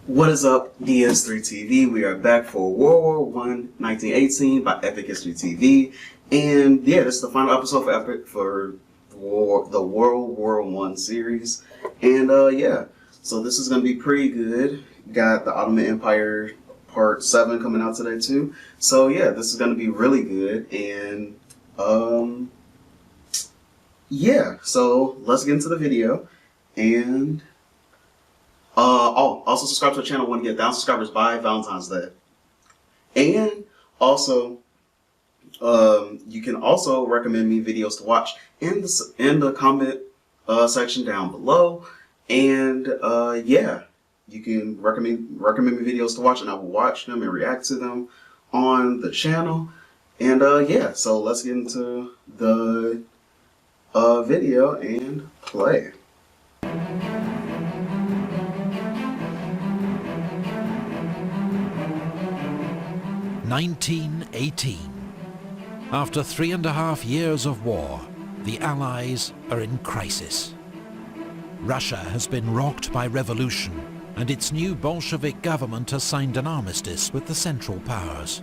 What is up, DS3 TV? We are back for World War I, 1918 by Epic History TV. And yeah, this is the final episode for Epic for the World War I series. And yeah, so this is going to be pretty good. Got the Ottoman Empire Part 7 coming out today too. So yeah, this is going to be really good. And yeah, so let's get into the video. And also subscribe to the channel. Want to get 1,000 subscribers by Valentine's Day. And also, you can also recommend me videos to watch in the comment section down below. And yeah, you can recommend me videos to watch, and I will watch them and react to them on the channel. And yeah, so let's get into the video and play. 1918. After 3.5 years of war, the Allies are in crisis. Russia has been rocked by revolution, and its new Bolshevik government has signed an armistice with the Central Powers.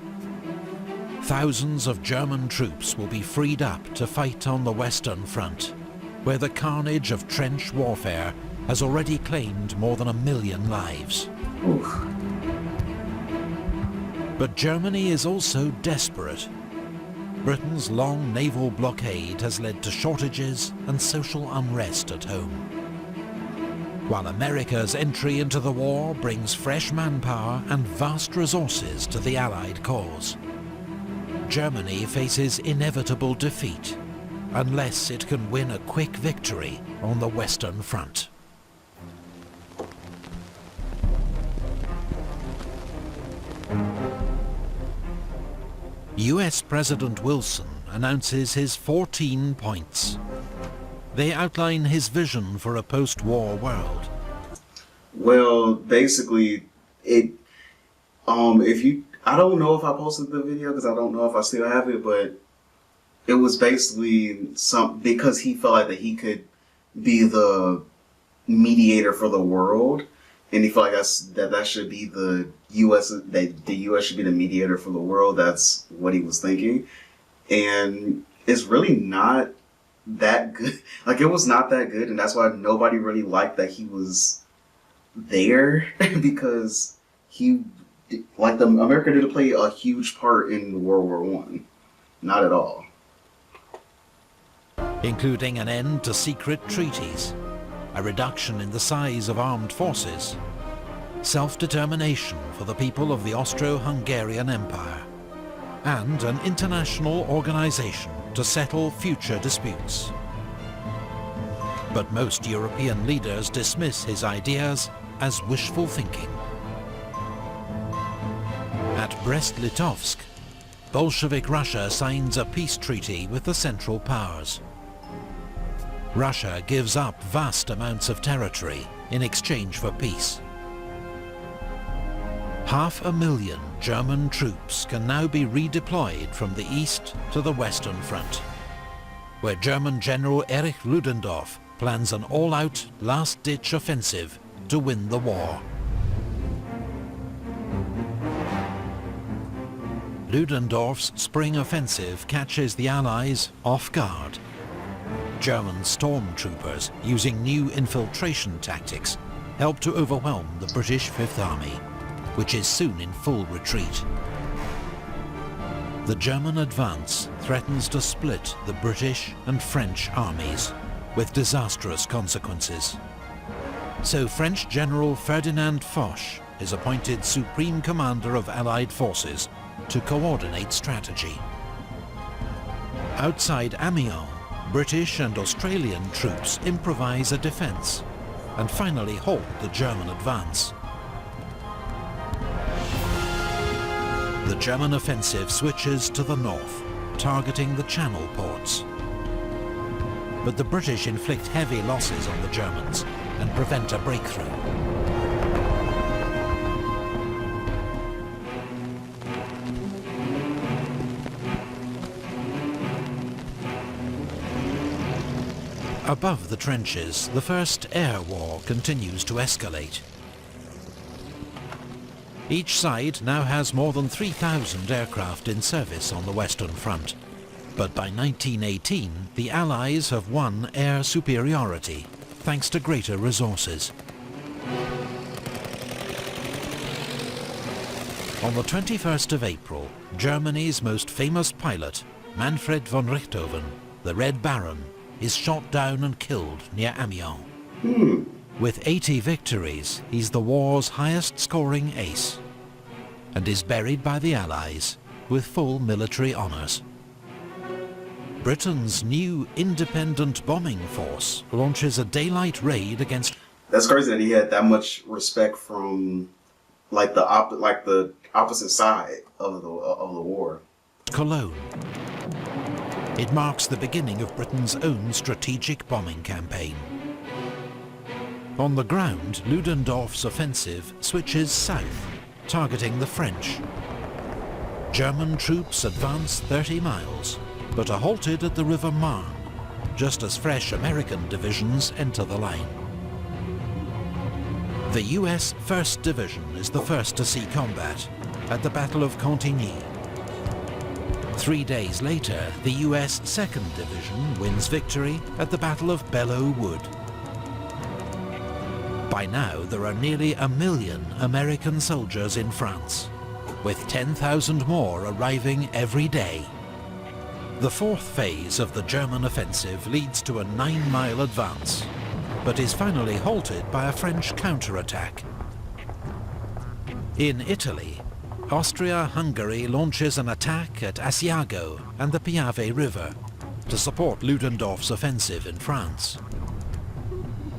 Thousands of German troops will be freed up to fight on the Western Front, where the carnage of trench warfare has already claimed more than 1 million lives. Oof. But Germany is also desperate. Britain's long naval blockade has led to shortages and social unrest at home, while America's entry into the war brings fresh manpower and vast resources to the Allied cause. Germany faces inevitable defeat unless it can win a quick victory on the Western Front. US President Wilson announces his 14 points. They outline his vision for a post-war world. Well, basically, I don't know if I posted the video because I don't know if I still have it, but it was basically because he felt like that he could be the mediator for the world, and he felt like that should be the U.S. that the U.S. should be the mediator for the world. That's what he was thinking, and it's really not that good. Like, it was not that good, and that's why nobody really liked that he was there because America didn't play a huge part in World War I, not at all. Including an end to secret treaties, a reduction in the size of armed forces, self-determination for the people of the Austro-Hungarian Empire, and an international organization to settle future disputes. But most European leaders dismiss his ideas as wishful thinking. At Brest-Litovsk, Bolshevik Russia signs a peace treaty with the Central Powers. Russia gives up vast amounts of territory in exchange for peace. 500,000 German troops can now be redeployed from the east to the Western Front, where German General Erich Ludendorff plans an all-out, last-ditch offensive to win the war. Ludendorff's spring offensive catches the Allies off guard. German stormtroopers, using new infiltration tactics, help to overwhelm the British Fifth Army, which is soon in full retreat. The German advance threatens to split the British and French armies, with disastrous consequences. So French General Ferdinand Foch is appointed Supreme Commander of Allied forces to coordinate strategy. Outside Amiens, British and Australian troops improvise a defense and finally halt the German advance. The German offensive switches to the north, targeting the Channel ports. But the British inflict heavy losses on the Germans and prevent a breakthrough. Above the trenches, the First Air War continues to escalate. Each side now has more than 3,000 aircraft in service on the Western Front. But by 1918, the Allies have won air superiority, thanks to greater resources. On the 21st of April, Germany's most famous pilot, Manfred von Richthofen, the Red Baron, is shot down and killed near Amiens. With 80 victories, he's the war's highest-scoring ace, and is buried by the Allies with full military honours. Britain's new independent bombing force launches a daylight raid against... That's crazy that he had that much respect from like the opposite side of the war. Cologne. It marks the beginning of Britain's own strategic bombing campaign. On the ground, Ludendorff's offensive switches south, targeting the French. German troops advance 30 miles, but are halted at the River Marne, just as fresh American divisions enter the line. The US 1st Division is the first to see combat at the Battle of Cantigny. 3 days later, the US 2nd Division wins victory at the Battle of Belleau Wood. By now, there are nearly 1 million American soldiers in France, with 10,000 more arriving every day. The fourth phase of the German offensive leads to a 9-mile advance, but is finally halted by a French counterattack. In Italy, Austria-Hungary launches an attack at Asiago and the Piave River to support Ludendorff's offensive in France.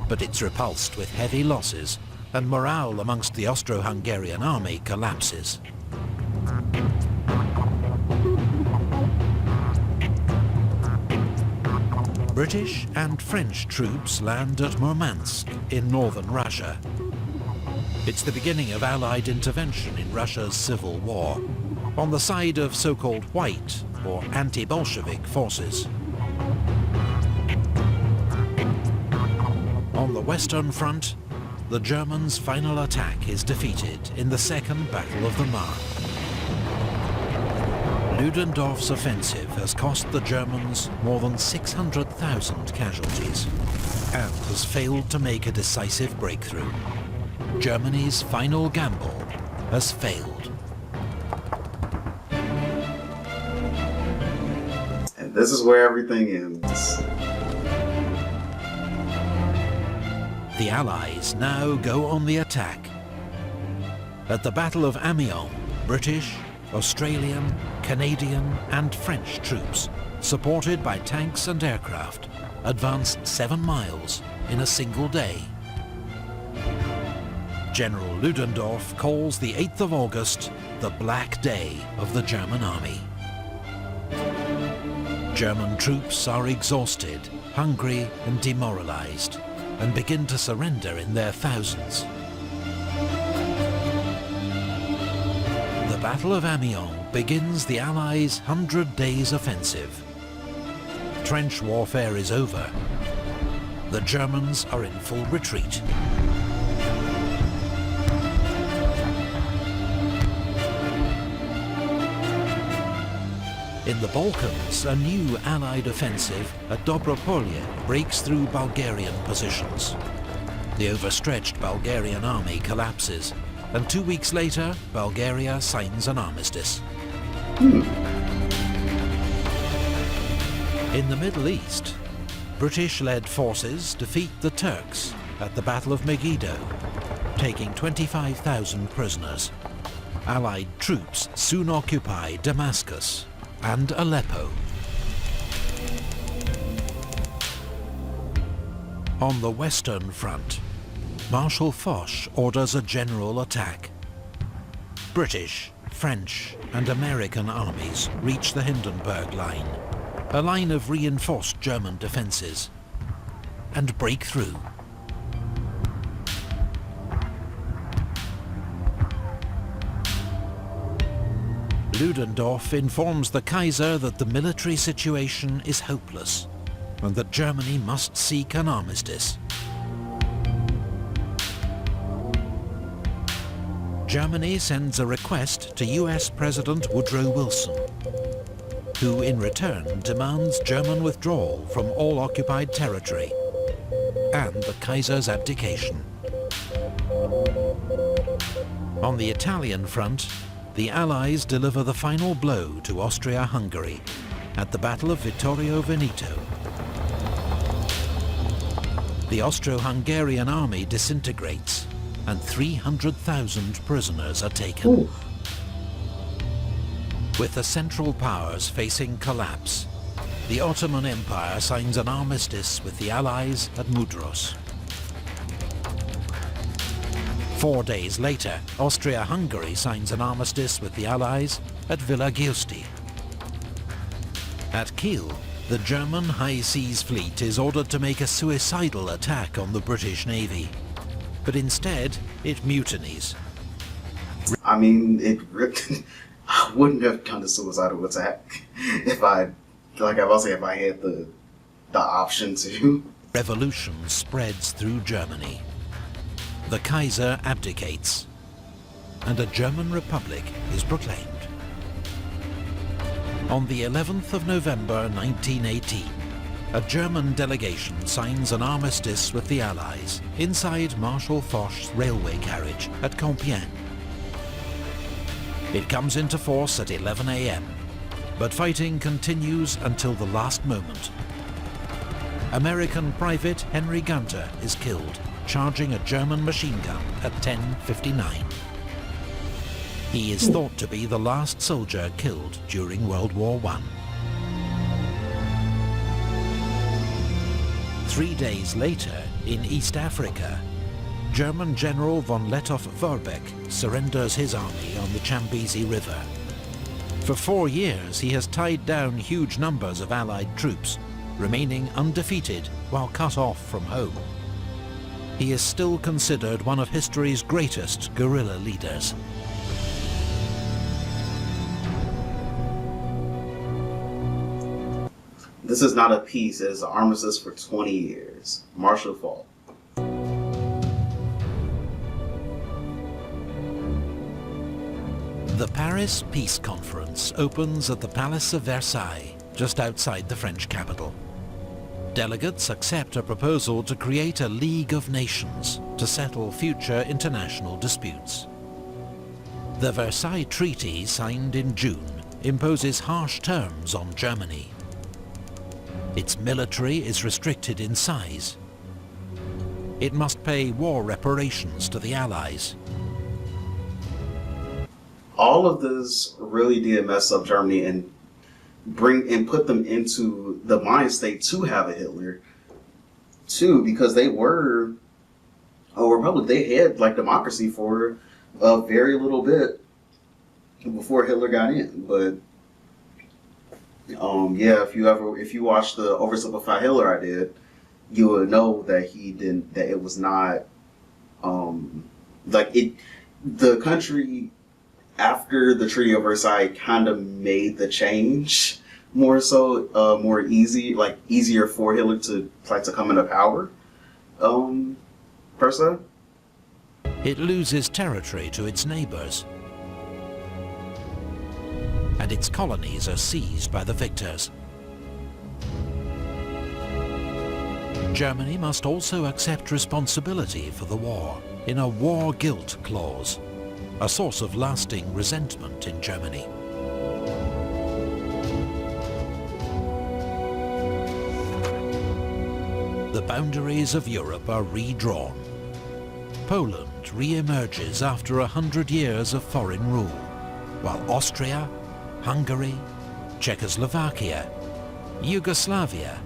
But it's repulsed with heavy losses, and morale amongst the Austro-Hungarian army collapses. British and French troops land at Murmansk in northern Russia. It's the beginning of Allied intervention in Russia's civil war, on the side of so-called white or anti-Bolshevik forces. On the Western Front, the Germans' final attack is defeated in the Second Battle of the Marne. Ludendorff's offensive has cost the Germans more than 600,000 casualties and has failed to make a decisive breakthrough. Germany's final gamble has failed. And this is where everything ends. The Allies now go on the attack. At the Battle of Amiens, British, Australian, Canadian and French troops, supported by tanks and aircraft, advance 7 miles in a single day. General Ludendorff calls the 8th of August the Black Day of the German army. German troops are exhausted, hungry and demoralized, and begin to surrender in their thousands. The Battle of Amiens begins the Allies' 100 Days Offensive. Trench warfare is over. The Germans are in full retreat. In the Balkans, a new Allied offensive at Dobropolje breaks through Bulgarian positions. The overstretched Bulgarian army collapses, and 2 weeks later, Bulgaria signs an armistice. In the Middle East, British-led forces defeat the Turks at the Battle of Megiddo, taking 25,000 prisoners. Allied troops soon occupy Damascus and Aleppo. On the Western Front, Marshal Foch orders a general attack. British, French and American armies reach the Hindenburg Line, a line of reinforced German defences, and break through. Ludendorff informs the Kaiser that the military situation is hopeless and that Germany must seek an armistice. Germany sends a request to US President Woodrow Wilson, who in return demands German withdrawal from all occupied territory and the Kaiser's abdication. On the Italian front, the Allies deliver the final blow to Austria-Hungary at the Battle of Vittorio Veneto. The Austro-Hungarian army disintegrates and 300,000 prisoners are taken. Ooh. With the Central Powers facing collapse, the Ottoman Empire signs an armistice with the Allies at Mudros. 4 days later, Austria-Hungary signs an armistice with the Allies at Villa Giusti. At Kiel, the German High Seas Fleet is ordered to make a suicidal attack on the British Navy, but instead it mutinies. I mean, I wouldn't have done a suicidal attack if I had the option to. Revolution spreads through Germany. The Kaiser abdicates, and a German republic is proclaimed. On the 11th of November 1918, a German delegation signs an armistice with the Allies inside Marshal Foch's railway carriage at Compiègne. It comes into force at 11 a.m., but fighting continues until the last moment. American Private Henry Gunter is killed, charging a German machine gun at 10:59. He is thought to be the last soldier killed during World War I. 3 days later, in East Africa, German General von Lettow-Vorbeck surrenders his army on the Chambezi River. For 4 years, he has tied down huge numbers of Allied troops, remaining undefeated while cut off from home. He is still considered one of history's greatest guerrilla leaders. This is not a peace, it is an armistice for 20 years. Marshal Foch. The Paris Peace Conference opens at the Palace of Versailles, just outside the French capital. Delegates accept a proposal to create a League of Nations to settle future international disputes. The Versailles Treaty, signed in June, imposes harsh terms on Germany. Its military is restricted in size. It must pay war reparations to the Allies. All of this really did mess up Germany and put them into the mind state to have a Hitler too, because they were a republic. They had like democracy for a very little bit before Hitler got in. But yeah, if you watch the Oversimplified Hitler I did, you would know that it was not the country after the Treaty of Versailles kind of made the change more so, easier for Hitler to come into power, per se. It loses territory to its neighbors, and its colonies are seized by the victors. Germany must also accept responsibility for the war in a war guilt clause, a source of lasting resentment in Germany. The boundaries of Europe are redrawn. Poland re-emerges after 100 years of foreign rule, while Austria, Hungary, Czechoslovakia, Yugoslavia,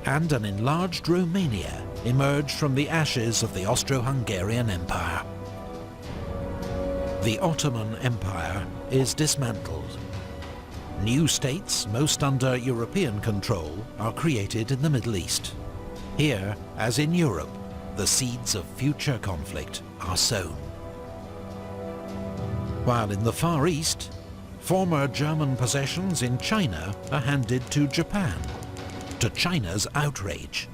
and an enlarged Romania emerge from the ashes of the Austro-Hungarian Empire. The Ottoman Empire is dismantled. New states, most under European control, are created in the Middle East. Here, as in Europe, the seeds of future conflict are sown. While in the Far East, former German possessions in China are handed to Japan, to China's outrage.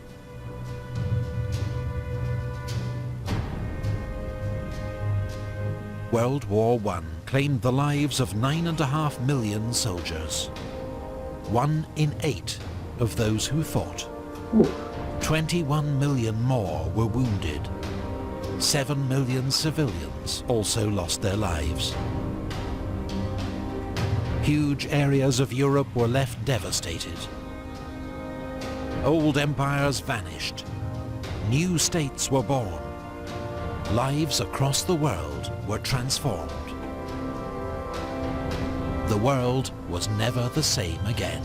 World War I claimed the lives of 9.5 million soldiers. 1 in 8 of those who fought. 21 million more were wounded. 7 million civilians also lost their lives. Huge areas of Europe were left devastated. Old empires vanished. New states were born. Lives across the world were transformed. The world was never the same again.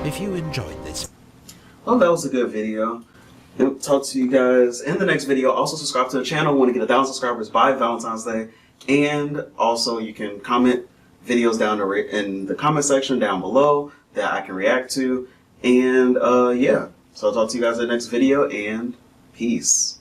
If you enjoyed this... Well, that was a good video. I'll talk to you guys in the next video. Also subscribe to the channel. We want to get 1,000 subscribers by Valentine's Day. And also you can comment videos down in the comment section down below that I can react to. And yeah, so I'll talk to you guys in the next video, and peace.